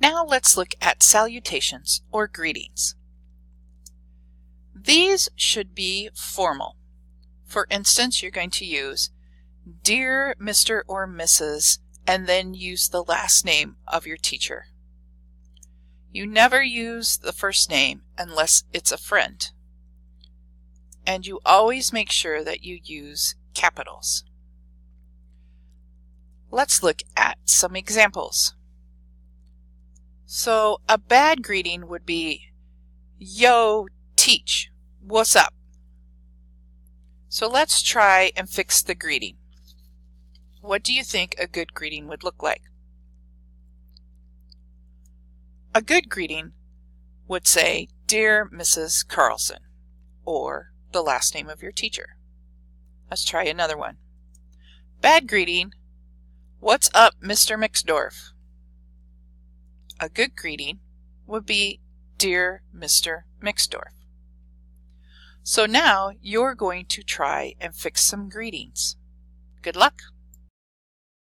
Now let's look at salutations or greetings. These should be formal. For instance, you're going to use Dear Mr. or Mrs. and then use the last name of your teacher. You never use the first name unless it's a friend. And you always make sure that you use capitals. Let's look at some examples. So a bad greeting would be, Yo, teach, what's up? So let's try and fix the greeting. What do you think a good greeting would look like? A good greeting would say, Dear Mrs. Carlson, or the last name of your teacher. Let's try another one. Bad greeting, What's up, Mr. Mixdorf? A good greeting would be, Dear Mr. Mixdorf. So now you're going to try and fix some greetings. Good luck!